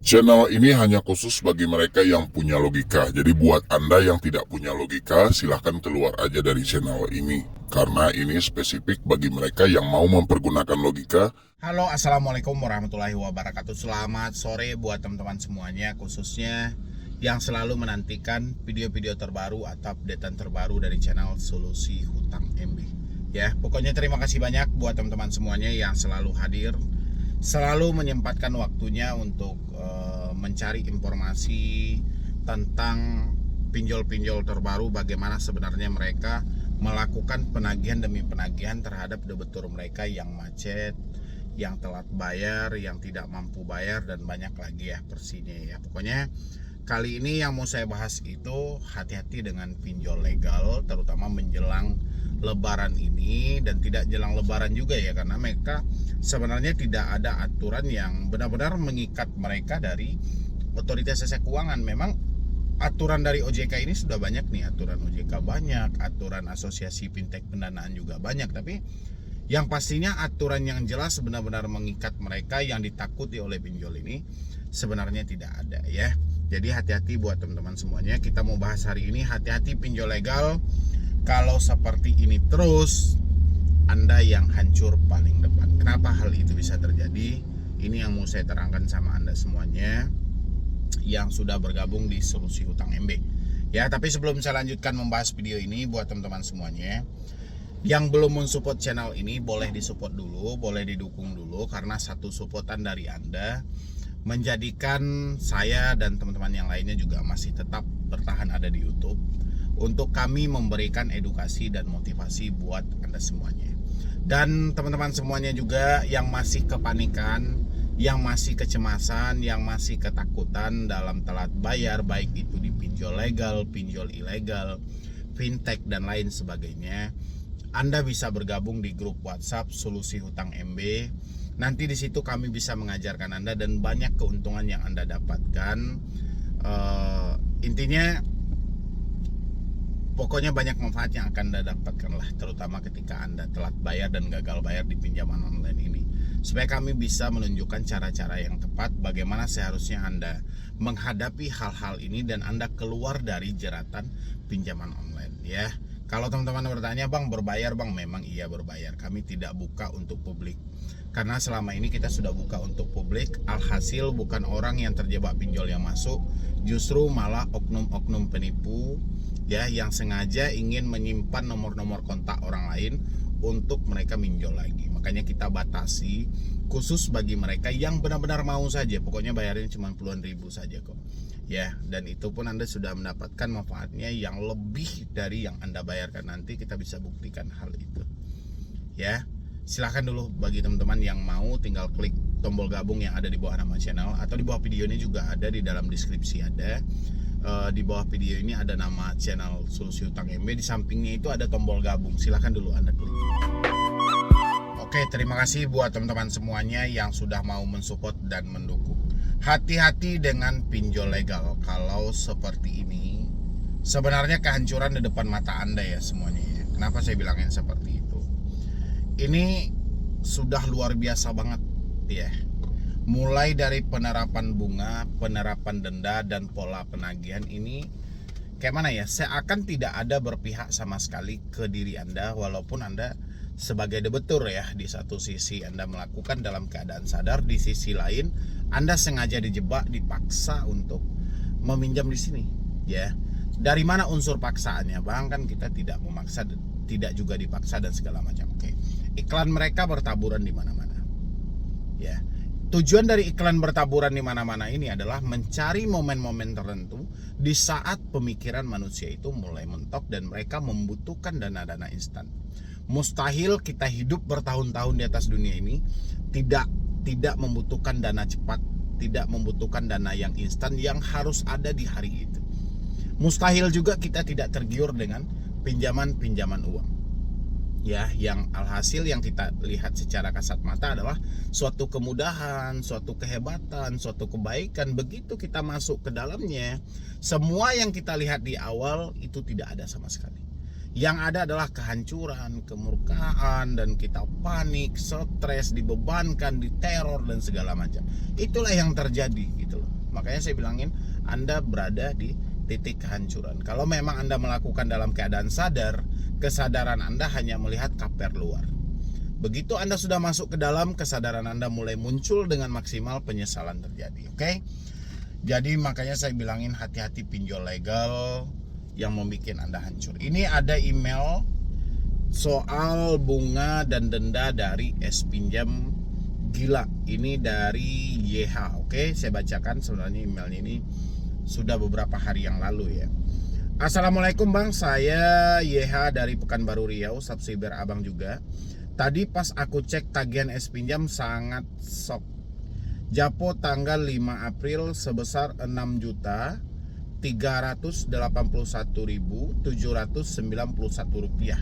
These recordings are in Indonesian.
Channel ini hanya khusus bagi mereka yang punya logika. Jadi buat Anda yang tidak punya logika, silahkan keluar aja dari channel ini. Karena ini spesifik bagi mereka yang mau mempergunakan logika. Halo, assalamualaikum warahmatullahi wabarakatuh. Selamat sore buat teman-teman semuanya, khususnya yang selalu menantikan video-video terbaru atau updatean terbaru dari channel Solusi Hutang MB. Ya, pokoknya terima kasih banyak buat teman-teman semuanya yang selalu hadir, selalu menyempatkan waktunya untuk mencari informasi tentang pinjol-pinjol terbaru, bagaimana sebenarnya mereka melakukan penagihan demi penagihan terhadap debitur mereka yang macet, yang telat bayar, yang tidak mampu bayar, dan banyak lagi ya versinya ya. Pokoknya kali ini yang mau saya bahas itu hati-hati dengan pinjol legal, terutama menjelang Lebaran ini, dan tidak jelang Lebaran juga ya, karena mereka sebenarnya tidak ada aturan yang benar-benar mengikat mereka dari Otoritas Jasa Keuangan. Memang aturan dari OJK ini sudah banyak nih, aturan OJK banyak, aturan Asosiasi Fintech Pendanaan juga banyak, tapi yang pastinya aturan yang jelas benar-benar mengikat mereka yang ditakuti oleh pinjol ini sebenarnya tidak ada ya. Jadi hati-hati buat teman-teman semuanya. Kita mau bahas hari ini, hati-hati pinjol legal. Kalau seperti ini terus, Anda yang hancur paling depan. Kenapa hal itu bisa terjadi? Ini yang mau saya terangkan sama Anda semuanya yang sudah bergabung di Solusi Hutang MB. Ya, tapi sebelum saya lanjutkan membahas video ini, buat teman-teman semuanya yang belum mensupport channel ini, boleh disupport dulu, boleh didukung dulu, karena satu supportan dari Anda menjadikan saya dan teman-teman yang lainnya juga masih tetap bertahan ada di YouTube untuk kami memberikan edukasi dan motivasi buat Anda semuanya. Dan teman-teman semuanya juga yang masih kepanikan, yang masih kecemasan, yang masih ketakutan dalam telat bayar, baik itu di pinjol legal, pinjol ilegal, fintech, dan lain sebagainya, Anda bisa bergabung di grup WhatsApp Solusi Hutang MB. Nanti di situ kami bisa mengajarkan Anda dan banyak keuntungan yang Anda dapatkan. Intinya pokoknya banyak manfaat yang akan Anda dapatkan lah, terutama ketika Anda telat bayar dan gagal bayar di pinjaman online ini. Supaya kami bisa menunjukkan cara-cara yang tepat bagaimana seharusnya Anda menghadapi hal-hal ini dan Anda keluar dari jeratan pinjaman online ya. Kalau teman-teman bertanya, Bang, berbayar Bang? Memang iya berbayar. Kami tidak buka untuk publik. Karena selama ini kita sudah buka untuk publik. Alhasil bukan orang yang terjebak pinjol yang masuk, justru malah oknum-oknum penipu ya, yang sengaja ingin menyimpan nomor-nomor kontak orang lain untuk mereka minjol lagi. Makanya kita batasi khusus bagi mereka yang benar-benar mau saja. Pokoknya bayarnya cuma puluhan ribu saja kok ya, dan itu pun Anda sudah mendapatkan manfaatnya yang lebih dari yang Anda bayarkan. Nanti kita bisa buktikan hal itu ya. Silahkan dulu bagi teman-teman yang mau, tinggal klik tombol gabung yang ada di bawah nama channel, atau di bawah video ini juga ada, di dalam deskripsi ada. Di bawah video ini ada nama channel Solusi Hutang MB, di sampingnya itu ada tombol gabung. Silahkan dulu Anda klik. Oke, terima kasih buat teman-teman semuanya yang sudah mau mensupport dan mendukung. Hati-hati dengan pinjol legal. Kalau seperti ini sebenarnya kehancuran di depan mata Anda ya semuanya ya. Kenapa saya bilangin seperti itu? Ini sudah luar biasa banget ya. Mulai dari penerapan bunga, penerapan denda, dan pola penagihan ini kayak mana ya, seakan tidak ada berpihak sama sekali ke diri Anda. Walaupun Anda sebagai debitur ya, di satu sisi Anda melakukan dalam keadaan sadar, di sisi lain Anda sengaja dijebak, dipaksa untuk meminjam di sini ya. Dari mana unsur paksaannya, Bang? Kan kita tidak memaksa, tidak juga dipaksa, dan segala macam. Oke. Iklan mereka bertaburan di mana-mana ya. Tujuan dari iklan bertaburan di mana-mana ini adalah mencari momen-momen tertentu di saat pemikiran manusia itu mulai mentok dan mereka membutuhkan dana-dana instan. Mustahil kita hidup bertahun-tahun di atas dunia ini tidak membutuhkan dana cepat, tidak membutuhkan dana yang instan yang harus ada di hari itu. Mustahil juga kita tidak tergiur dengan pinjaman-pinjaman uang ya, yang alhasil yang kita lihat secara kasat mata adalah suatu kemudahan, suatu kehebatan, suatu kebaikan. Begitu kita masuk ke dalamnya, semua yang kita lihat di awal itu tidak ada sama sekali. Yang ada adalah kehancuran, kemurkaan, dan kita panik, stres, dibebankan, diteror, dan segala macam. Itulah yang terjadi gitu loh. Makanya saya bilangin Anda berada di titik kehancuran. Kalau memang Anda melakukan dalam keadaan sadar, kesadaran Anda hanya melihat kaper luar. Begitu Anda sudah masuk ke dalam, kesadaran Anda mulai muncul dengan maksimal, penyesalan terjadi. Oke? Jadi makanya saya bilangin hati-hati pinjol legal yang membuat Anda hancur. Ini ada email soal bunga dan denda dari pinjam gila. Ini dari YH. Oke, saya bacakan. Sebenarnya emailnya ini sudah beberapa hari yang lalu ya. Assalamualaikum Bang, saya YH dari Pekanbaru Riau, subscriber Abang juga. Tadi pas aku cek tagihan pinjam sangat sok. Japo tanggal 5 April sebesar 6.381.791 rupiah.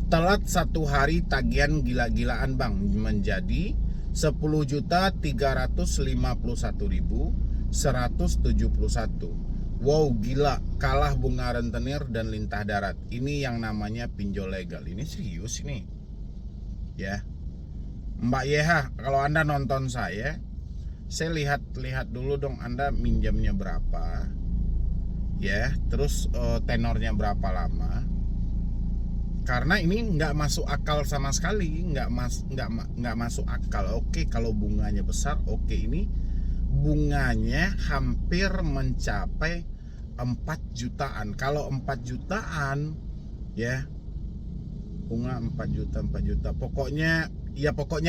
Telat 1 hari tagihan gila-gilaan Bang, menjadi 10.351.171. Wow, gila, kalah bunga rentenir dan lintah darat. Ini yang namanya pinjol legal. Ini serius ini. Ya. Mbak YH, kalau Anda nonton saya lihat dulu dong Anda minjamnya berapa. Ya, terus tenornya berapa lama. Karena ini nggak masuk akal sama sekali, nggak masuk akal. Oke, kalau bunganya besar, oke, ini bunganya hampir mencapai 4 jutaan. Kalau 4 jutaan ya, bunga 4 juta. Pokoknya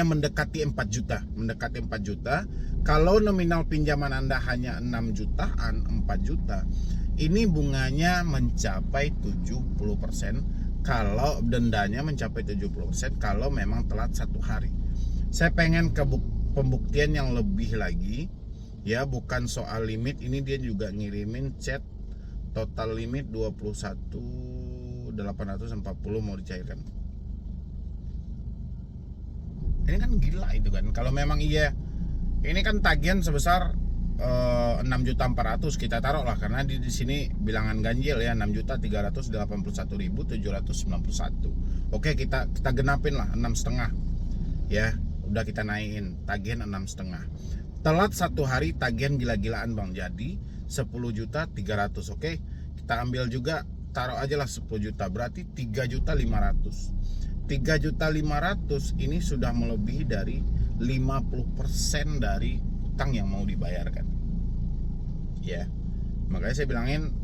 mendekati 4 juta. Kalau nominal pinjaman Anda hanya 6 jutaan, 4 juta, ini bunganya mencapai 70%. Kalau dendanya mencapai 70% kalau memang telat 1 hari. Saya pengen ke pembuktian yang lebih lagi. Ya, bukan soal limit, ini dia juga ngirimin chat total limit 21.840 mau dicairkan. Ini kan gila itu kan. Kalau memang iya, ini kan tagihan sebesar 6.400.000 kita taruh lah, karena di sini bilangan ganjil ya, 6.381.791. Oke, kita genapin lah 6,5 ya. Udah kita naikin tagihan 6,5. Telat 1 hari tagihan gila-gilaan Bang, jadi 10.300.000. Oke, kita ambil juga, taruh aja lah 10 juta, berarti 3.500.000. 3.500.000 ini sudah melebihi dari 50% dari utang yang mau dibayarkan. Ya, makanya saya bilangin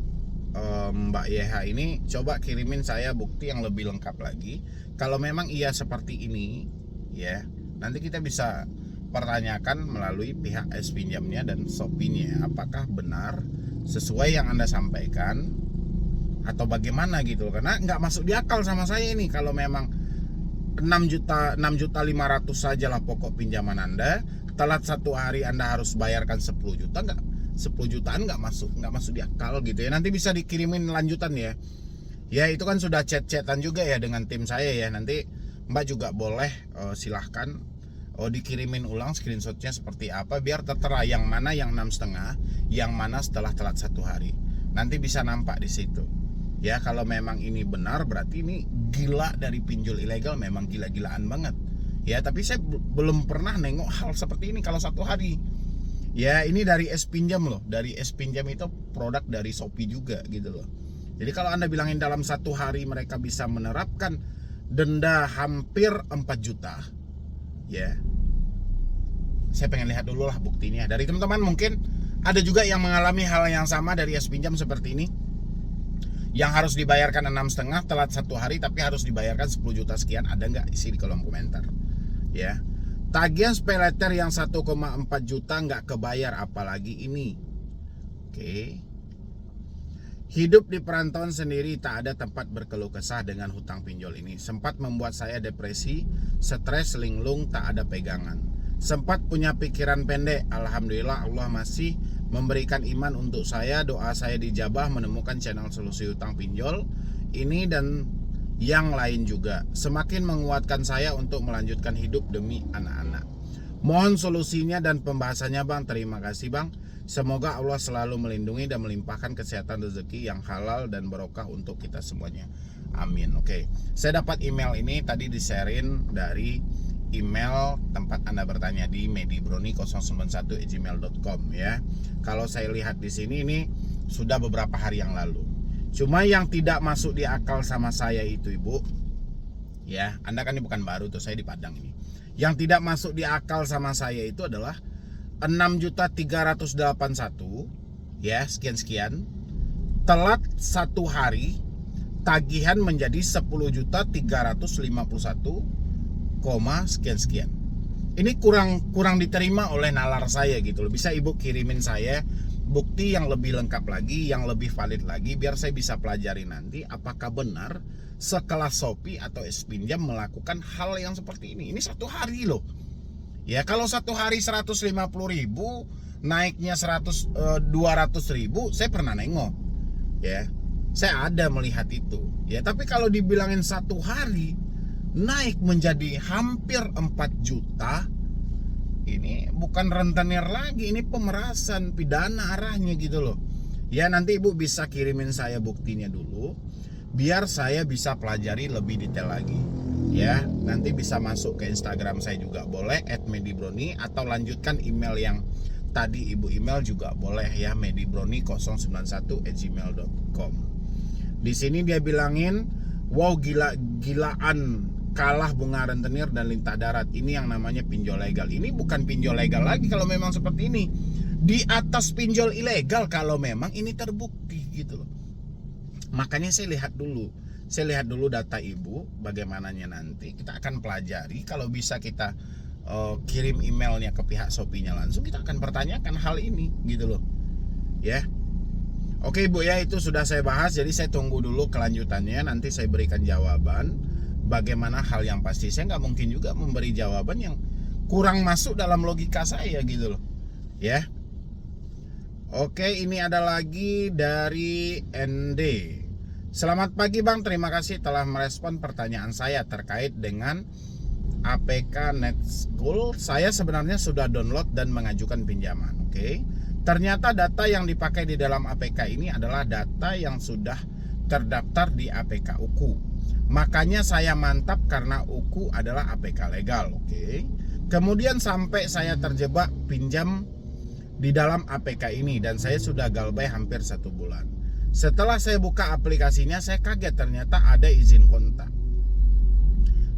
Mbak YH ini coba kirimin saya bukti yang lebih lengkap lagi. Kalau memang iya seperti ini, ya, nanti kita bisa pertanyakan melalui pihak pinjamnya dan Shopee-nya, apakah benar sesuai yang Anda sampaikan atau bagaimana gitu. Karena nggak masuk di akal sama saya ini. Kalau memang 6.500.000 saja lah pokok pinjaman Anda, telat 1 hari Anda harus bayarkan 10 juta, 10 jutaan nggak masuk di akal gitu ya. Nanti bisa dikirimin lanjutan ya. Ya, itu kan sudah chat-chatan juga ya dengan tim saya ya. Nanti Mbak juga boleh silahkan dikirimin ulang screenshotnya seperti apa, biar tertera yang mana yang 6,5, yang mana setelah telat 1 hari. Nanti bisa nampak di situ. Ya, kalau memang ini benar berarti ini gila dari pinjol ilegal, memang gila-gilaan banget. Ya, tapi saya belum pernah nengok hal seperti ini kalau 1 hari. Ya, ini dari pinjam loh. Dari pinjam itu produk dari Shopee juga gitu loh. Jadi kalau Anda bilangin dalam 1 hari mereka bisa menerapkan denda hampir 4 juta. Ya, saya pengen lihat dulu lah buktinya. Dari teman-teman mungkin ada juga yang mengalami hal yang sama dari pinjam seperti ini, yang harus dibayarkan 6,5 telat 1 hari tapi harus dibayarkan 10 juta sekian. Ada nggak? Isi di kolom komentar. Ya, tagihan paylater yang 1,4 juta nggak kebayar, apalagi ini. Oke. Hidup di perantauan sendiri, tak ada tempat berkeluh kesah dengan hutang pinjol ini. Sempat membuat saya depresi, stres, linglung, tak ada pegangan. Sempat punya pikiran pendek. Alhamdulillah Allah masih memberikan iman untuk saya. Doa saya dijabah menemukan channel solusi hutang pinjol ini dan yang lain juga. Semakin menguatkan saya untuk melanjutkan hidup demi anak-anak. Mohon solusinya dan pembahasannya Bang. Terima kasih Bang. Semoga Allah selalu melindungi dan melimpahkan kesehatan, rezeki yang halal dan barokah untuk kita semuanya. Amin. Oke, saya dapat email ini tadi di-sharein dari email tempat Anda bertanya di medibroni091@gmail.com ya. Kalau saya lihat di sini ini sudah beberapa hari yang lalu. Cuma yang tidak masuk di akal sama saya itu Ibu, ya, Anda kan ini bukan baru tuh, saya di Padang ini. Yang tidak masuk di akal sama saya itu adalah 6.381 ya, sekian-sekian. Telat 1 hari, tagihan menjadi 10.351, sekian-sekian. Ini kurang diterima oleh nalar saya gitu loh. Bisa Ibu kirimin saya bukti yang lebih lengkap lagi, yang lebih valid lagi, biar saya bisa pelajari nanti apakah benar sekelas Shopee atau S-Pinjam melakukan hal yang seperti ini. Ini 1 hari loh. Ya, kalau 1 hari 150.000, naiknya 200.000, saya pernah nengok. Ya, saya ada melihat itu. Ya, tapi kalau dibilangin 1 hari naik menjadi hampir 4 juta, ini bukan rentenir lagi, ini pemerasan pidana arahnya gitu loh. Ya, nanti Ibu bisa kirimin saya buktinya dulu, biar saya bisa pelajari lebih detail lagi. Ya, nanti bisa masuk ke Instagram saya juga boleh @medibroni, atau lanjutkan email yang tadi Ibu email juga boleh ya, medibroni091@gmail.com. Di sini dia bilangin, wow, gilaan kalah bunga rentenir dan lintah darat. Ini yang namanya pinjol legal. Ini bukan pinjol legal lagi kalau memang seperti ini. Di atas pinjol ilegal kalau memang ini terbukti gitu loh. Makanya saya lihat dulu data Ibu bagaimananya, nanti kita akan pelajari. Kalau bisa kita kirim emailnya ke pihak Shopee-nya langsung, kita akan pertanyakan hal ini gitu loh. Ya. Oke Ibu ya, itu sudah saya bahas. Jadi saya tunggu dulu kelanjutannya, nanti saya berikan jawaban bagaimana hal yang pasti. Saya nggak mungkin juga memberi jawaban yang kurang masuk dalam logika saya gitu loh. Ya. Oke, ini ada lagi dari ND. Selamat pagi Bang, terima kasih telah merespon pertanyaan saya terkait dengan APK Net School. Saya sebenarnya sudah download dan mengajukan pinjaman. Oke. Ternyata data yang dipakai di dalam APK ini adalah data yang sudah terdaftar di APK UKU. Makanya saya mantap karena UKU adalah APK legal. Oke. Kemudian sampai saya terjebak pinjam di dalam APK ini dan saya sudah galbay hampir 1 bulan. Setelah saya buka aplikasinya, saya kaget ternyata ada izin kontak.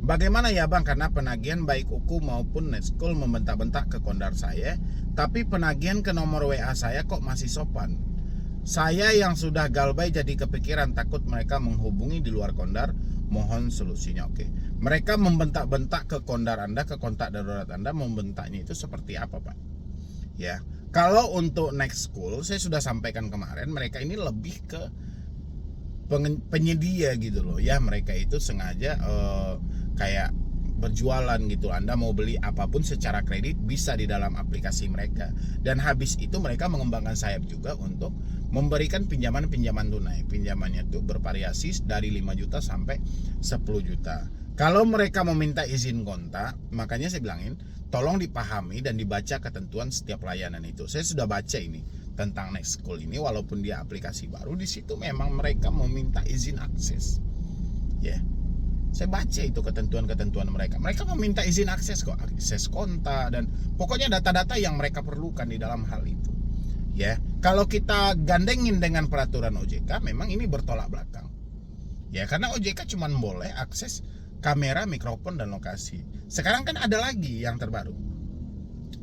Bagaimana ya Bang, karena penagihan baik UKU maupun Net School membentak-bentak ke kondar saya, tapi penagihan ke nomor WA saya kok masih sopan. Saya yang sudah galbay jadi kepikiran, takut mereka menghubungi di luar kondar. Mohon solusinya. Oke. Mereka membentak-bentak ke kondar Anda, ke kontak darurat Anda, membentaknya itu seperti apa Pak? Ya. Kalau untuk Next School, saya sudah sampaikan kemarin, mereka ini lebih ke penyedia gitu loh ya. Mereka itu sengaja kayak berjualan gitu. Anda mau beli apapun secara kredit bisa di dalam aplikasi mereka. Dan habis itu mereka mengembangkan sayap juga untuk memberikan pinjaman-pinjaman tunai. Pinjamannya itu bervariasi dari 5 juta sampai 10 juta. Kalau mereka meminta izin kontak, makanya saya bilangin, tolong dipahami dan dibaca ketentuan setiap layanan itu. Saya sudah baca ini tentang Next School ini, walaupun dia aplikasi baru, di situ memang mereka meminta izin akses. Ya. Saya baca itu ketentuan-ketentuan mereka. Mereka meminta izin akses kok, akses kontak dan pokoknya data-data yang mereka perlukan di dalam hal itu. Ya, kalau kita gandengin dengan peraturan OJK, memang ini bertolak belakang. Ya, karena OJK cuma boleh akses kamera, mikrofon, dan lokasi. Sekarang kan ada lagi yang terbaru.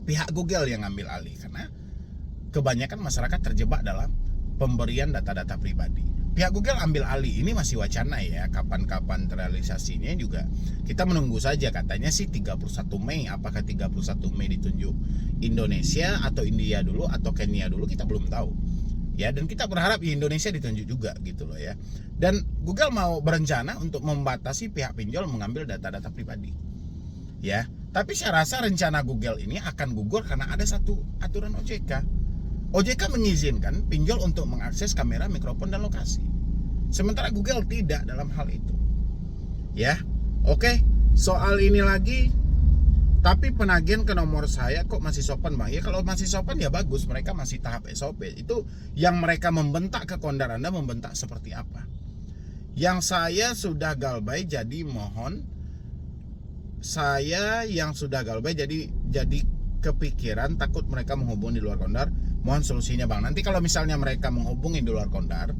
Pihak Google yang ngambil alih karena kebanyakan masyarakat terjebak dalam pemberian data-data pribadi. Pihak Google ambil alih, ini masih wacana ya, kapan-kapan terrealisasinya juga kita menunggu saja. Katanya sih 31 Mei, apakah 31 Mei ditunjuk Indonesia atau India dulu atau Kenya dulu, kita belum tahu. Ya, dan kita berharap Indonesia ditunjuk juga gitu loh ya. Dan Google mau berencana untuk membatasi pihak pinjol mengambil data-data pribadi. Ya, tapi saya rasa rencana Google ini akan gugur karena ada satu aturan OJK. OJK mengizinkan pinjol untuk mengakses kamera, mikrofon, dan lokasi. Sementara Google tidak dalam hal itu. Ya, oke. Soal ini lagi, tapi penagihan ke nomor saya kok masih sopan Bang? Ya kalau masih sopan ya bagus, mereka masih tahap SOP. Itu yang mereka membentak ke kondar Anda, membentak seperti apa? Yang saya sudah galbay, jadi mohon saya yang sudah galbay jadi kepikiran takut mereka menghubungi di luar Kondar. Mohon solusinya Bang. Nanti kalau misalnya mereka menghubungi di luar Kondar,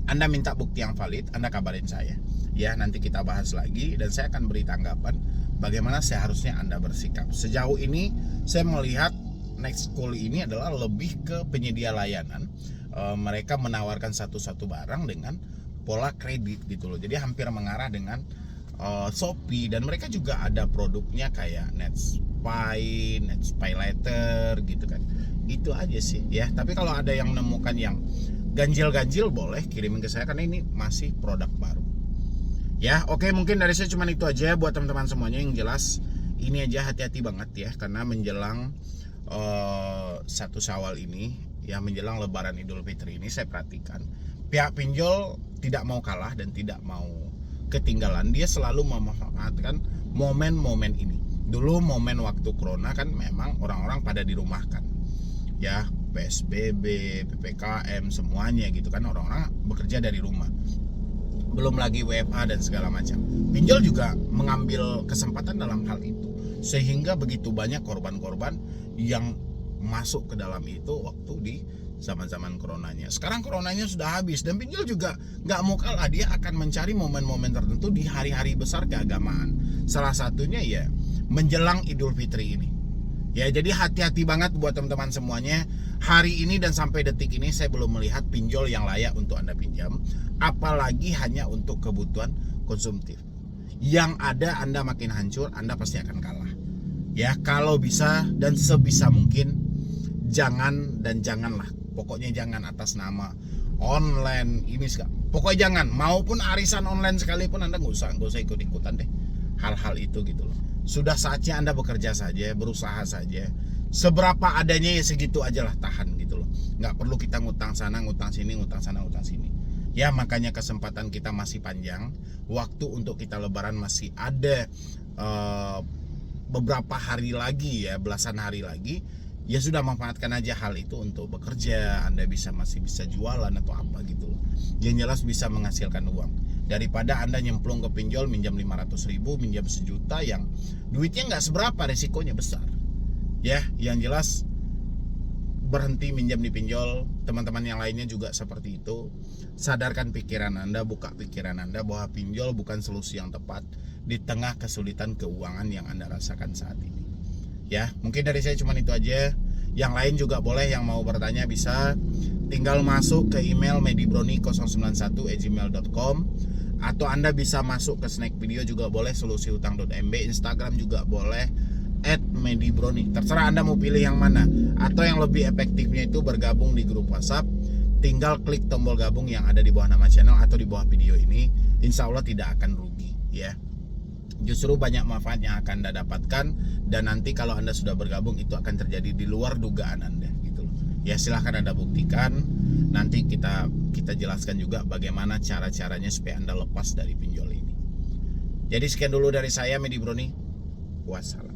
Anda minta bukti yang valid, Anda kabarin saya. Ya, nanti kita bahas lagi dan saya akan beri tanggapan bagaimana seharusnya Anda bersikap. Sejauh ini saya melihat Nexcool ini adalah lebih ke penyedia layanan. Mereka menawarkan satu-satu barang dengan pola kredit gitu loh. Jadi hampir mengarah dengan Shopee, dan mereka juga ada produknya kayak Netspy Letter gitu kan. Itu aja sih ya. Tapi kalau ada yang menemukan yang ganjil-ganjil boleh kirimin ke saya karena ini masih produk baru. Ya, oke, mungkin dari saya cuma itu aja buat teman-teman semuanya. Yang jelas ini aja, hati-hati banget ya karena menjelang 1 Syawal ini ya, menjelang Lebaran Idul Fitri ini saya perhatikan pihak pinjol tidak mau kalah dan tidak mau ketinggalan. Dia selalu memanfaatkan momen-momen ini. Dulu momen waktu corona kan memang orang-orang pada dirumahkan ya, PSBB, PPKM semuanya gitu kan, orang-orang bekerja dari rumah, belum lagi WFH dan segala macam. Pinjol juga mengambil kesempatan dalam hal itu sehingga begitu banyak korban-korban yang masuk ke dalam itu waktu di zaman-zaman coronanya. Sekarang coronanya sudah habis dan pinjol juga nggak mau kalah. Dia akan mencari momen-momen tertentu di hari-hari besar keagamaan. Salah satunya ya menjelang Idul Fitri ini. Ya, jadi hati-hati banget buat teman-teman semuanya. Hari ini dan sampai detik ini saya belum melihat pinjol yang layak untuk Anda pinjam, apalagi hanya untuk kebutuhan konsumtif. Yang ada Anda makin hancur, Anda pasti akan kalah. Ya, kalau bisa dan sebisa mungkin janganlah. Pokoknya jangan atas nama online ini pokoknya jangan. Maupun arisan online sekalipun Anda nggak usah ikut-ikutan deh hal-hal itu gitu loh. Sudah saatnya Anda bekerja saja, berusaha saja. Seberapa adanya ya segitu aja lah, tahan gitu loh. Nggak perlu kita ngutang sana, ngutang sini, ngutang sana, ngutang sini. Ya, makanya kesempatan kita masih panjang. Waktu untuk kita lebaran masih ada beberapa hari lagi ya, belasan hari lagi. Ya sudah, manfaatkan aja hal itu untuk bekerja. Anda masih bisa jualan atau apa gitu loh. Yang jelas bisa menghasilkan uang. Daripada Anda nyemplung ke pinjol, minjam 500.000, minjam 1 juta yang duitnya nggak seberapa, resikonya besar. Ya, yang jelas berhenti minjam di pinjol. Teman-teman yang lainnya juga seperti itu. Sadarkan pikiran Anda, buka pikiran Anda bahwa pinjol bukan solusi yang tepat di tengah kesulitan keuangan yang Anda rasakan saat ini. Ya, mungkin dari saya cuma itu aja. Yang lain juga boleh, yang mau bertanya bisa tinggal masuk ke email medibroni091@gmail.com, atau Anda bisa masuk ke Snack Video juga boleh, solusiutang.mb, Instagram juga boleh @medibroni. Terserah Anda mau pilih yang mana. Atau yang lebih efektifnya itu bergabung di grup WhatsApp. Tinggal klik tombol gabung yang ada di bawah nama channel atau di bawah video ini. Insya Allah tidak akan rugi ya. Justru banyak manfaat yang akan Anda dapatkan, dan nanti kalau Anda sudah bergabung itu akan terjadi di luar dugaan Anda gitu loh. Ya, silahkan Anda buktikan. Nanti kita jelaskan juga bagaimana cara-caranya supaya Anda lepas dari pinjol ini. Jadi sekian dulu dari saya, Medibroni. Wassalam.